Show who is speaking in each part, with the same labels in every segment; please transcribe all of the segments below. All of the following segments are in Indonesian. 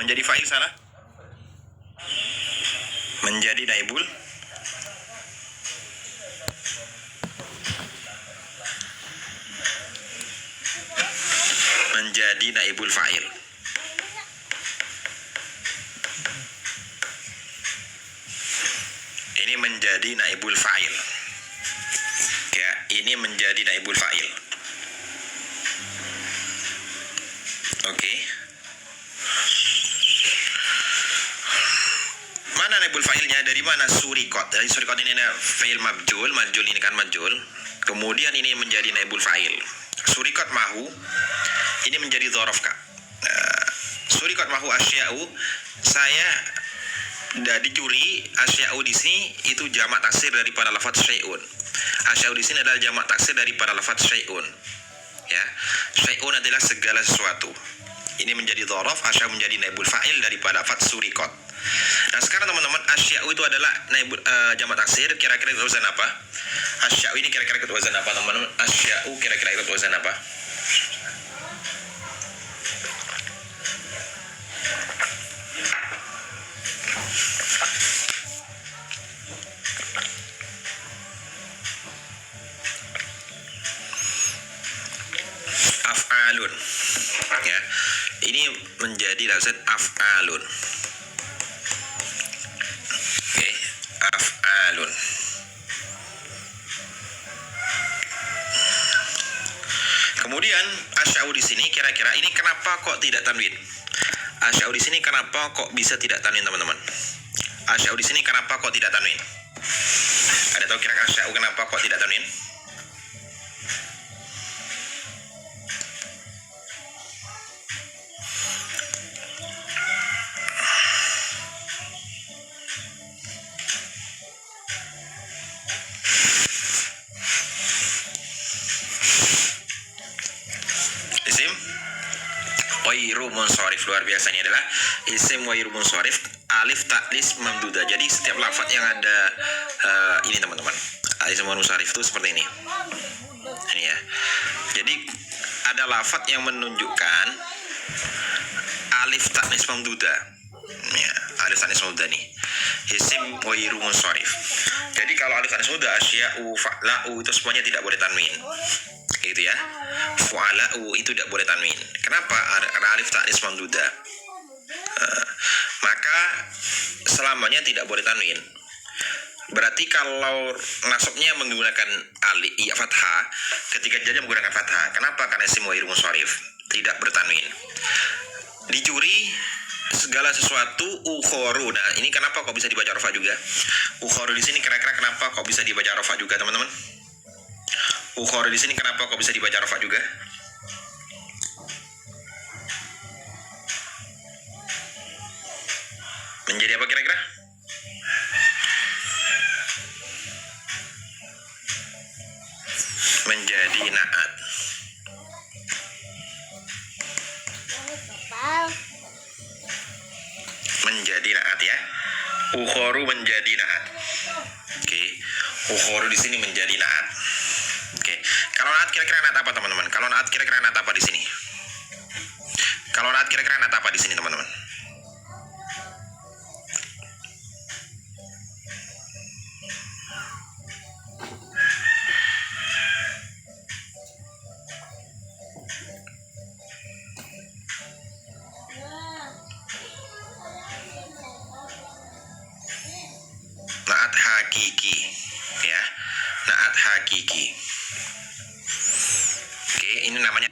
Speaker 1: menjadi fa'il salah? Menjadi naibul fa'il. Ini menjadi naibul fa'il. Ya, ini menjadi naibul fa'il. Oke. Mana naibul fa'ilnya? Dari mana? Surikot. Dari surikot ini ada fa'il mabjul. Mabjul ini kan mabjul. Kemudian ini menjadi naibul fa'il. Surikot mahu. Ini menjadi dzaraf, Kak. Surikot mahu asya'u. Saya dicuri. Asya'u di sini itu jamak taksir daripada lafaz syai'un. Asya'u di sini adalah jamak taksir daripada lafaz syai'un. Ya, syai'un adalah segala sesuatu. Ini menjadi dzaraf, asya'u menjadi naibul fa'il daripada lafaz surikot. Nah, sekarang teman-teman, asya'u itu adalah naibul jamak taksir. Kira-kira ikut wazan apa? Asya'u ini kira-kira ikut wazan apa, teman-teman? Asya'u kira-kira ikut wazan apa? Af'alun. Ya. Ini menjadi lafaz af'alun. Oke, af'alun. Kemudian asya'u di sini kira-kira ini kenapa kok tidak tanwin? Asya'u di sini kenapa kok bisa tidak tanwin, teman-teman? Asya'u di sini kenapa kok tidak tanwin? Ada tahu kira-kira asya'u kenapa kok tidak tanwin? Isim wairu munsharif, luar biasa. Ini adalah isim wairu munsharif, alif taklis mamduda. Jadi setiap lafaz yang ada ini, teman-teman, isim wairu munsharif itu seperti ini. Ini ya. Jadi ada lafaz yang menunjukkan alif taklis mamduda. Ya, alif taklis mamduda nih. Isim wairu munsharif. Jadi kalau alif taklis mamduda, asya'u, fa'la'u itu semuanya tidak boleh tanwin. Gitu ya. Fu'ala'u itu tidak boleh tanwin. Kenapa? Ada alif taklis mamduda. Maka selamanya tidak boleh tanwin. Berarti kalau nasabnya menggunakan alif ya fathah, ketika jaja menggunakan fathah. Kenapa? Karena isim wairu munsharif, tidak bertanwin. Dicuri segala sesuatu ukhoru. Nah, ini kenapa kok bisa dibaca rafa juga? Ukhoru di sini kira-kira kenapa kok bisa dibaca rafa juga, teman-teman? Ukhoru di sini kenapa kok bisa dibaca rafa juga? Menjadi apa kira-kira? Menjadi na'at. Menjadi na'at ya. Ukhoru menjadi na'at. Oke. Ukhoru di sini menjadi na'at. Oke. Kalau na'at kira-kira na'at apa, teman-teman? Kalau na'at kira-kira na'at apa di sini? Kalau na'at kira-kira na'at apa di sini, teman-teman? Na'at hakiki. Ya. Na'at hakiki. Oke, ini namanya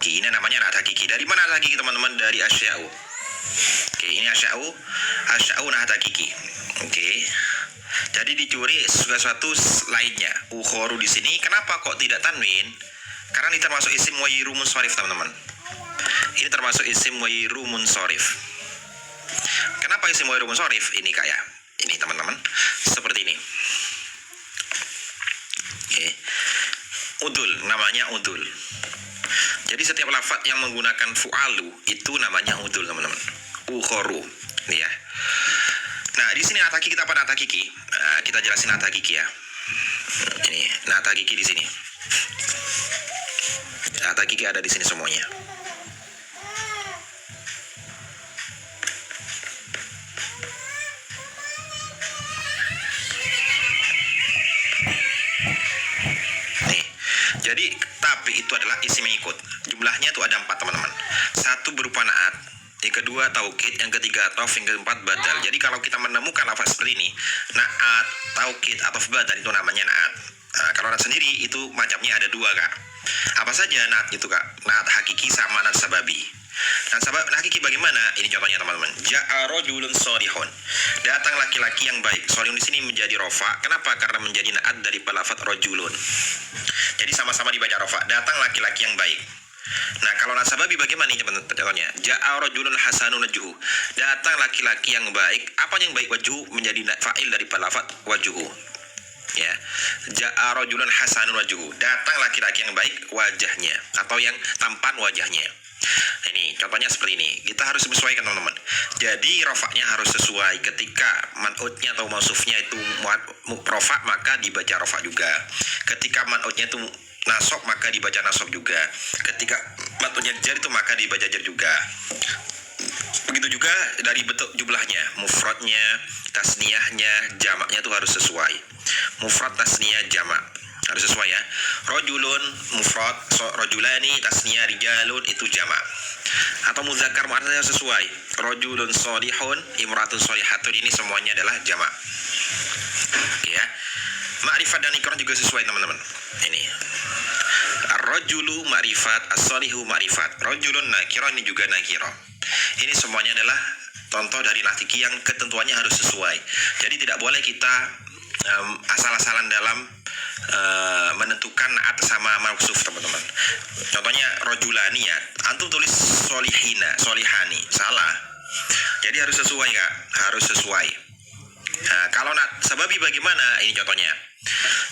Speaker 1: ini namanya na'at hakiki. Dari mana na'at hakiki, teman-teman? Dari asya'u. Oke, ini asya'u. Asya'u na'at hakiki. Oke. Jadi dicuri sesuatu lainnya. Ukhoru di sini kenapa kok tidak tanwin? Karena ini termasuk isim wairu munsharif, teman-teman. Ini termasuk isim ghairu munsharif. Kenapa isim ghairu munsharif? Ini Kak ya. Ini teman-teman, seperti ini. Oke. Udul, namanya udul. Jadi setiap lafaz yang menggunakan fu'alu itu namanya udul, teman-teman. Ukhoru, ini ya. Nah, di sini nata hakiki apa nata hakiki? Kita jelasin nata hakiki ya. Ini nata hakiki di sini. Nata hakiki ada di sini semuanya. Jadi tapi itu adalah isim mengikut. Jumlahnya itu ada 4 teman-teman. 1 berupa naat, yang kedua taukid, yang ketiga atof, yang keempat badal. Jadi kalau kita menemukan lafaz seperti ini, naat, taukid, atof, badal itu namanya naat. Nah, kalau naat sendiri itu macamnya ada 2 Kak. Apa saja naat itu Kak? Naat hakiki sama naat sababi. Nah, hakiki bagaimana? Ini contohnya teman-teman. Ja'a rajulun sholihun. Datang laki-laki yang baik. Sholihun di sini menjadi rofa. Kenapa? Karena menjadi naat dari lafaz rajulun. Jadi sama-sama dibaca rofa. Datang laki-laki yang baik. Nah, kalau nasababi bagaimana nih teman-teman? Contohnya, ja'a rajulun hasanun wajhuhu. Datang laki-laki yang baik. Apa yang baik? Wajhu menjadi fa'il dari lafaz wajhuhu. Ya. Ja'a rajulun hasanun wajhuhu. Datang laki-laki yang baik wajahnya atau yang tampan wajahnya. Ini contohnya seperti ini. Kita harus menyesuaikan teman-teman. Jadi rofaknya harus sesuai. Ketika man'utnya atau mausufnya itu rofa, maka dibaca rofa juga. Ketika man'utnya itu nasab, maka dibaca nasab juga. Ketika man'utnya jar itu maka dibaca jar juga. Begitu juga dari bentuk jumlahnya, mufradnya, tasniyahnya, jamaknya itu harus sesuai. Mufrad, tasniyah, jamak harus sesuai ya. Rajulun mufrad, rajulani tasniyah, rijalun itu jamak. Atau muzakkar muannats harus sesuai. Rajulun sholihun, imratun sholihatun, ini semuanya adalah jamak. Ya. Ma'rifat dan ikrah juga sesuai teman-teman. Ini. Ar-rajulu ma'rifat, as-sholihu ma'rifat. Rajulun nakirah, ini juga nakirah. Ini semuanya adalah contoh dari natiki yang ketentuannya harus sesuai. Jadi tidak boleh kita asal-asalan dalam menentukan naat sama mausuf teman-teman. Contohnya rojulani ya, antum tulis solihina, solihani, salah. Jadi harus sesuai Kak, harus sesuai. Nah, kalau nasababi bagaimana? Ini contohnya.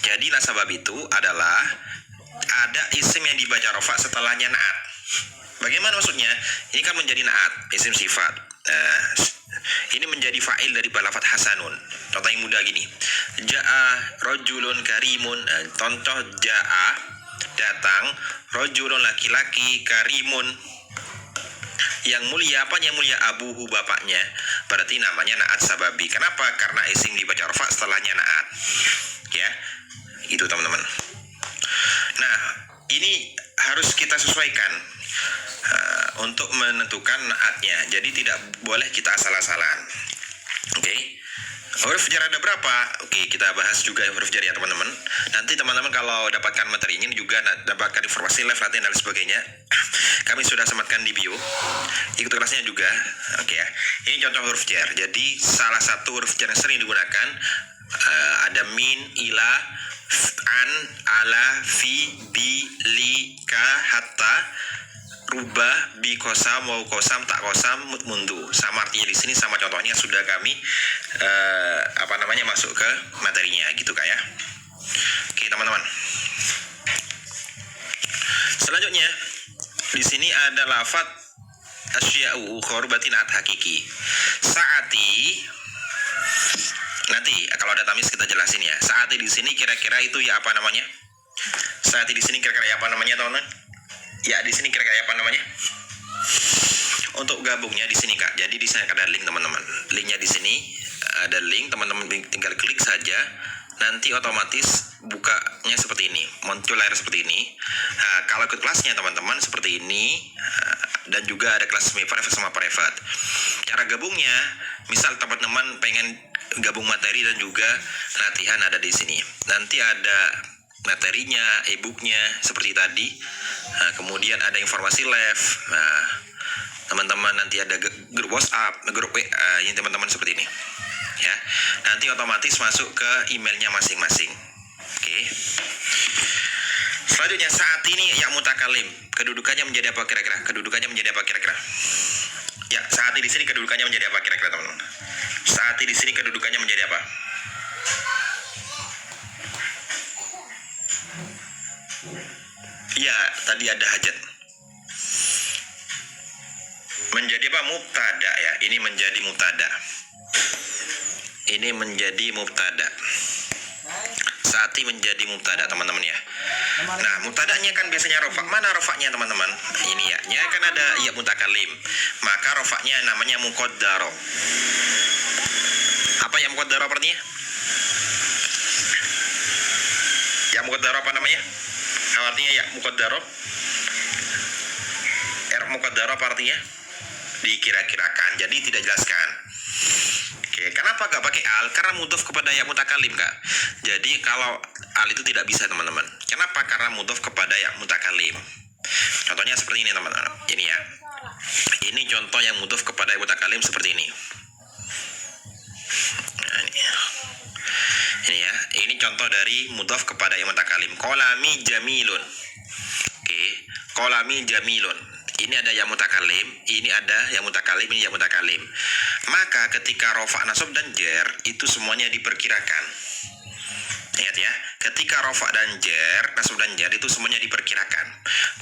Speaker 1: Jadi nasababi itu adalah ada isim yang dibaca rofa setelahnya naat. Bagaimana maksudnya? Ini kan menjadi naat, isim sifat. Ini menjadi fa'il dari lafaz hasanun. Contoh yang mudah gini. Ja'a rajulun karimun. Contoh ja'a datang, rajulun laki-laki, karimun yang mulia. Apa yang mulia? Abuhu, bapaknya. Berarti namanya naat sababi. Kenapa? Karena isim dibaca rafa setelahnya naat. Ya. Itu teman-teman. Nah, ini harus kita sesuaikan untuk menentukan naatnya. Jadi tidak boleh kita asal-asalan. Oke. Huruf jar ada berapa? Oke, kita bahas juga huruf jar ya teman-teman. Nanti teman-teman kalau dapatkan materi ini juga dapatkan informasi live latihan dan sebagainya. Kami sudah sematkan di bio. Ikut kelasnya juga. Oke ya. Ini contoh huruf jar. Jadi salah satu huruf jar yang sering digunakan ada min, ila, an, ala, fi, bi, li, ka, hatta, rubah, bi, kosam, wau kosam, tak kosam, mut, mundu. Sama artinya di sini, sama contohnya sudah kami masuk ke materinya gitu Kak ya. Oke teman-teman. Selanjutnya di sini ada lafaz asya'u ukhor, berarti naat hakiki. Saati, nanti kalau ada tamis kita jelasin ya. Saati di sini kira-kira itu ya apa namanya? Saati di sini kira-kira ya apa namanya teman-teman? Ya di sini kira-kira apa namanya? Untuk gabungnya di sini Kak. Jadi di sini ada link teman-teman. Linknya di sini ada link, teman-teman tinggal klik saja. Nanti otomatis bukanya seperti ini, muncul layar seperti ini. Nah, kalau ikut kelasnya teman-teman seperti ini, dan juga ada kelas semi private sama private. Cara gabungnya, misal teman-teman pengen gabung materi dan juga latihan ada di sini. Nanti ada materinya, e-booknya seperti tadi. Nah, kemudian ada informasi live. Nah, teman-teman nanti ada grup WhatsApp, grup WA, ini teman-teman seperti ini. Ya, nanti otomatis masuk ke emailnya masing-masing. Oke. Selanjutnya saat ini ya mutakalim. kedudukannya menjadi apa kira-kira? Kedudukannya menjadi apa kira-kira? Ya, saat di sini kedudukannya menjadi apa kira-kira teman-teman? Saat di sini kedudukannya menjadi apa? Ya, tadi ada hajat. Menjadi apa? Mubtada ya. Ini menjadi mubtada. Ini menjadi mubtada. Saati menjadi mubtada teman-teman ya. Nah, mubtadanya kan biasanya rofa. Mana rofaknya teman-teman? Ini ya. Ya kan ada ya mutakalim. Maka rofaknya namanya muqaddaro. Apa yang muqaddaro artinya? Ya muqaddaro apa namanya? Artinya ya muqaddaro. Muqaddaro apa artinya? Dikira-kirakan. Jadi tidak jelaskan. Oke, kenapa gak pakai al? Karena mudhof kepada ya mutakalim kak. Jadi kalau al itu tidak bisa teman-teman. Kenapa? Karena mudhof kepada ya mutakalim. Contohnya seperti ini teman-teman. Ini ya. Ini contoh yang mudhof kepada ya mutakalim seperti ini. Nah, ini ya. Ini contoh dari mudhof kepada ya mutakalim. Qalami jamilun. Oke, qalami jamilun. Ini ada yang mutakalim, ini ada yang mutakalim, ini yang mutakalim. Maka ketika rofa, nasab dan jer itu semuanya diperkirakan. Ingat ya, ketika rofa dan jer, nasab dan jer itu semuanya diperkirakan.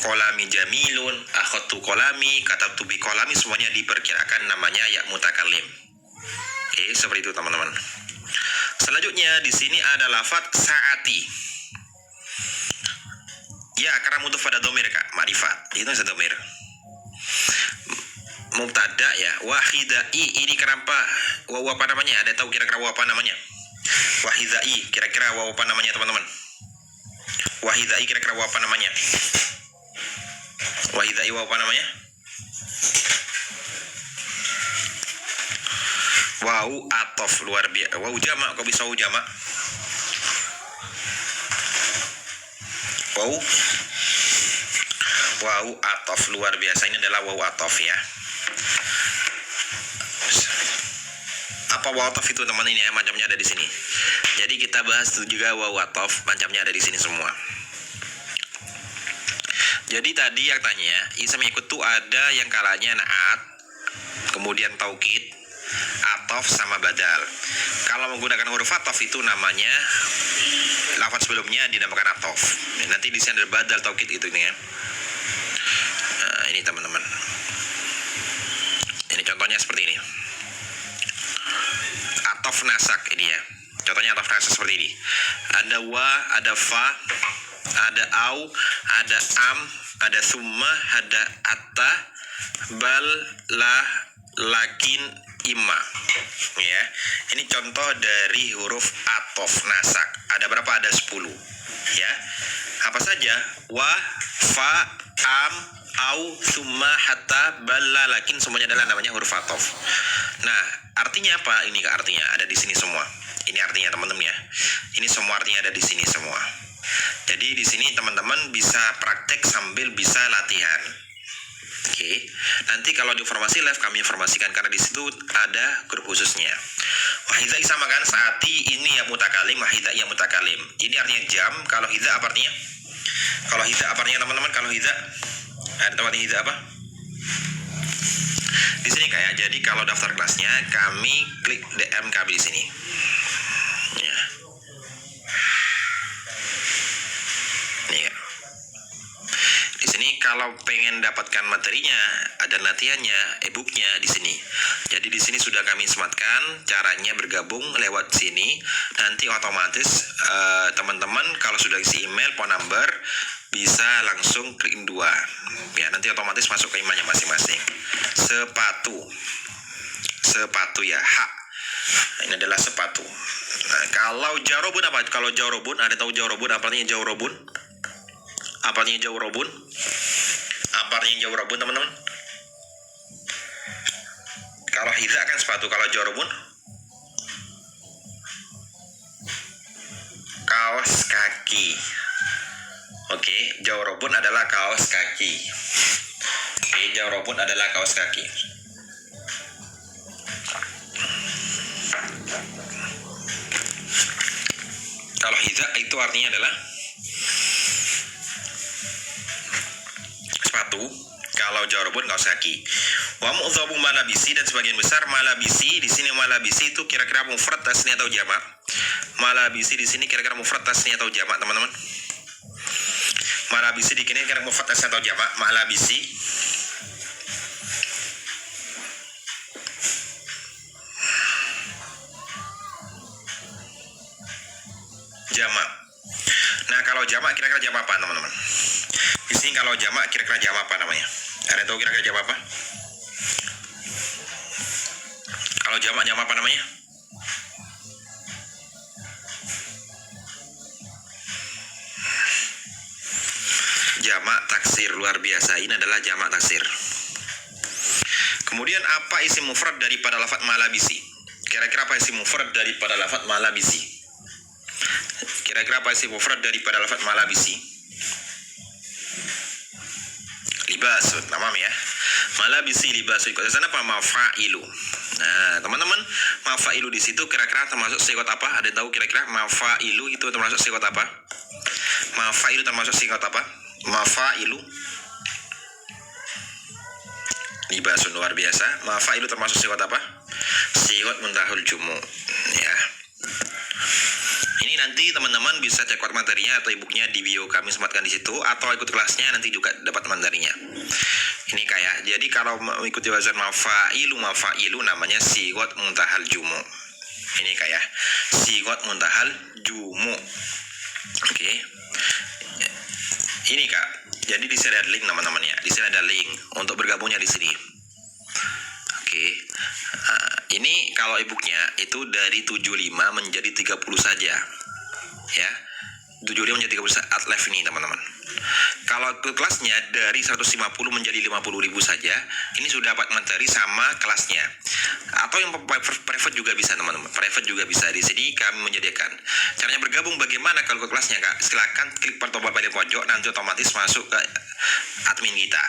Speaker 1: Qalami jamilun, akhadtu qalami, katabtu bi qalami, semuanya diperkirakan namanya ya mutakalim. Oke, seperti itu teman-teman. Selanjutnya di sini ada lafaz saati. Ya, karena mudhof pada dhamir kak, ma'rifat. Itu bisa dhamir. Mubtada ya, wahidai, ini kenapa waw apa namanya? Ada tahu kira-kira waw apa namanya? Wahidai, kira-kira waw apa namanya teman-teman? Wahidai kira-kira waw apa namanya? Wahidai waw apa namanya? Waw atof, luar biasa. Waw jamak, kok bisa waw jamak? Waw atof, luar biasa. Ini adalah waw atof ya. Apa waw atof itu teman ini ya, macamnya ada di sini. Jadi kita bahas juga waw atof, macamnya ada di sini semua. Jadi tadi yang tanya, isam ikut tuh ada yang kalanya naat, kemudian taukid, atof sama badal. Kalau menggunakan huruf atof itu namanya lafaz sebelumnya dinamakan atof. Nanti di sini ada badal, taukid itu nih ya. Nah, ini teman-teman. Ini contohnya seperti ini. Atof nasak ini ya. Contohnya atof nasak seperti ini. Ada wa, ada fa, ada au, ada am, ada summa, ada atta, bal, la, lakin, imma. Ya. Ini contoh dari huruf atof nasak. Ada berapa? Ada 10. Ya. Apa saja? Wa, fa, am, au, summa, hatta, bal, la, lakin, semuanya adalah namanya huruf atof. Nah, artinya apa? Ini kak artinya ada di sini semua. Ini artinya teman-teman ya. Ini semua artinya ada di sini semua. Jadi di sini teman-teman bisa praktek sambil bisa latihan. Oke. Nanti kalau di informasi live kami informasikan karena di situ ada grup khususnya. Wahidai sama kan saati ini ya mutakalim, wahidai ya mutakalim. Ini artinya jam. Kalau hidza apa artinya? Kalau hidza apa artinya teman-teman? Kalau hidza ada tempat hidza apa? Di sini kayak. Jadi kalau daftar kelasnya kami klik DM kami di sini. Ya. Nih ya. Di sini kalau pengen dapatkan materinya, ada latihannya, e-booknya di sini. Jadi di sini sudah kami sematkan caranya bergabung lewat sini. Nanti otomatis teman-teman kalau sudah isi email, phone number bisa langsung klik 2. Ya, nanti otomatis masuk ke emailnya masing-masing. Sepatu ya, hak. Ini adalah sepatu. Nah, kalau jarobun apa? Kalau jarobun, ada tahu jarobun apa artinya jarobun? Apa artinya jarobun? Apa artinya jarobun teman-teman? Kalau hidza kan sepatu, kalau jarobun kaos kaki. Oke, jarobun adalah kaos kaki. Oke, jarobun adalah kaos kaki. Kalau hidza itu artinya adalah satu. Kalau jarobun nggak usah ki. Wa mu'dhabu malabisi, dan sebagian besar malabisi di sini, malabisi itu kira-kira mufrad, tasni atau jamak. Malabisi di sini kira-kira mufrad, tasni atau jamak, teman-teman. Malabisi di sini kira-kira mufrad, tasni atau jamak. Malabisi jamak. Nah, kalau jamak kira-kira jamak apa, teman-teman? Di sini kalau jamak kira-kira jamak apa namanya? Ada yang tahu kira-kira jamak apa? Kalau jamak apa namanya? Jamak taksir, luar biasa. Ini adalah jamak taksir. Kemudian apa isim mufrad daripada lafadz malabisi? Kira-kira apa isim mufrad daripada lafadz malabisi? Kira-kira apa isim mufrad daripada lafadz malabisi? Libasun, tamam ya. Malabisi libasun. Ikut sana apa? Mafa'ilu. Nah, teman-teman, mafa'ilu di situ kira-kira termasuk sigot apa? Ada yang tahu kira-kira mafa'ilu itu termasuk sigot apa? Mafa'ilu termasuk sigot apa? Mafa'ilu libasun, luar biasa. Mafa'ilu termasuk sigot apa? Sigot muntahul jumu. Ya. Ini nanti teman-teman bisa cek materinya atau e-booknya di bio kami sematkan di situ, atau ikut kelasnya nanti juga dapat materinya. Ini kayak, jadi kalau mengikuti wazan mafa'ilu namanya sigot muntahal jumu. Ini kayak sigot muntahal jumu. Oke. Ini Kak. Jadi di sini ada link teman-teman ya. Di sini ada link untuk bergabungnya di sini. Oke. Ini kalau e-booknya itu dari 75 menjadi 30 saja. Ya. 75 menjadi 30 saat live ini teman-teman. Kalau ke kelasnya dari 150 menjadi 50.000 saja, ini sudah dapat materi sama kelasnya. Atau yang private juga bisa teman-teman. Private juga bisa. Di sini kami menyediakan. Caranya bergabung bagaimana kalau ke kelasnya Kak? Silakan klik tombol paling pojok, nanti otomatis masuk ke admin kita.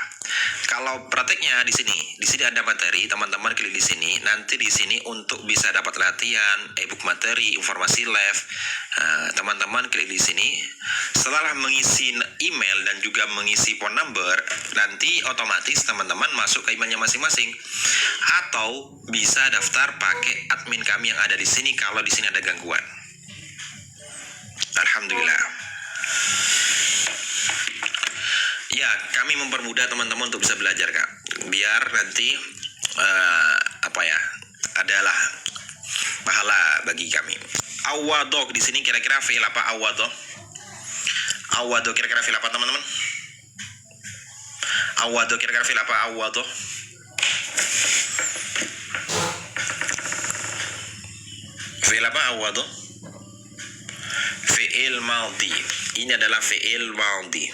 Speaker 1: Kalau prakteknya di sini ada materi, teman-teman klik di sini. Nanti di sini untuk bisa dapat latihan, e-book materi, informasi live, teman-teman klik di sini. Setelah mengisi email dan juga mengisi phone number, nanti otomatis teman-teman masuk ke emailnya masing-masing. Atau bisa daftar pakai admin kami yang ada di sini kalau di sini ada gangguan. Alhamdulillah. Ya, kami mempermudah teman-teman untuk bisa belajar Kak. Biar nanti adalah pahala bagi kami. Awadok di sini kira-kira fi'il apa awadok? Awadok kira-kira fi'il apa teman-teman? Awadok kira-kira fi'il apa awadok? Fi'il apa awadok? Fi'il madhi. Ini adalah fi'il madhi.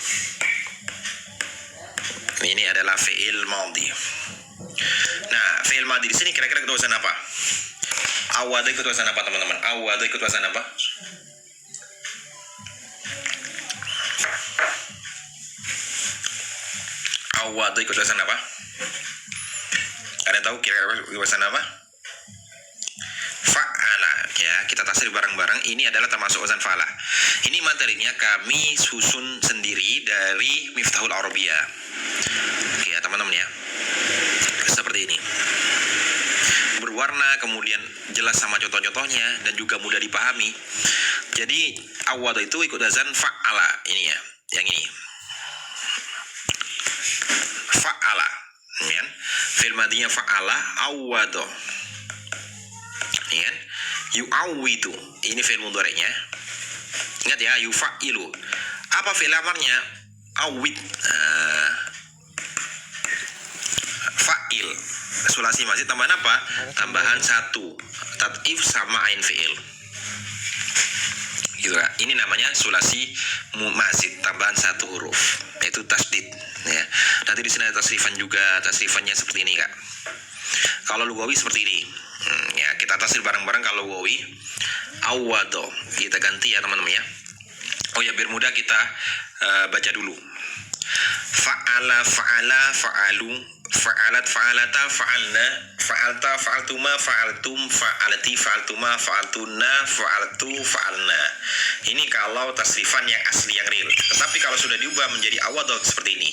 Speaker 1: Ini adalah fi'il madhi. Nah, fi'il madhi di sini kira-kira ikut wazan apa? Awadu ikut wazan apa teman-teman? Awadu ikut wazan apa? Awadu ikut wazan apa? Ada yang tahu kira-kira ikut wazan apa? Fa'ala. Ya, kita tasrif bareng-bareng. Ini adalah termasuk wazan fa'ala. Ini materinya kami susun sendiri dari Miftahul Arabiyah. Oke ya teman-teman ya. Seperti ini. Berwarna, kemudian jelas sama contoh-contohnya, dan juga mudah dipahami. Jadi awadu itu ikut wazan fa'ala. Ini ya, yang ini. Fa'ala. Ya. Fi'il madhinya fa'ala, awadu. Ya. Yu'awwidu. Ini fi'il mudhari'nya. Ingat ya, yufa'ilu. Apa fi'il amarnya? Awwid. Fa'il. Sulasi masih tambahan apa? Tambahan satu. Tat'if sama ain fi'il. Gitu kan? Ini namanya sulasi mazid, tambahan satu huruf, yaitu tasdid. Ya. Nanti di sini ada tasrifan juga. Tasrifannya seperti ini Kak. Kalau lugawi seperti ini. Ya, kita tasrif bareng-bareng kalau lugawi. Awado. Kita ganti ya teman-teman ya. Oh ya, biar mudah kita baca dulu. Fa'ala, fa'ala, fa'alu, fa'alat, fa'alata, fa'alna, fa'alta, fa'altuma, fa'altum, fa'alati, fa'altuma, fa'altuna, fa'altu, fa'alna. Ini kalau tasrifan yang asli, yang real. Tetapi kalau sudah diubah menjadi awadot seperti ini,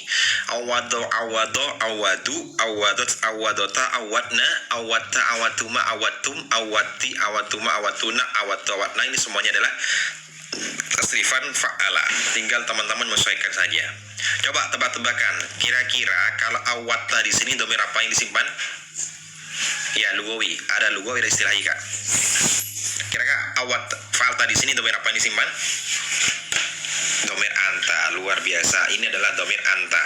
Speaker 1: awado, awado, awadu, awadot, awadota, awadna, awadta, awadtuma, awadtum, awadti, awadtuma, awadtuna, awadtu, awadna. Ini semuanya adalah tasrifan fa'ala. Tinggal teman-teman menyesuaikan saja. Coba tebak-tebakan, kira-kira kalau awatta di sini domir apa yang disimpan? Ya, lugawi. Ada lugawi, ada istilahi, Kak. Kira-kira awat falta di sini domir apa yang disimpan? Domir anta. Luar biasa. Ini adalah domir anta.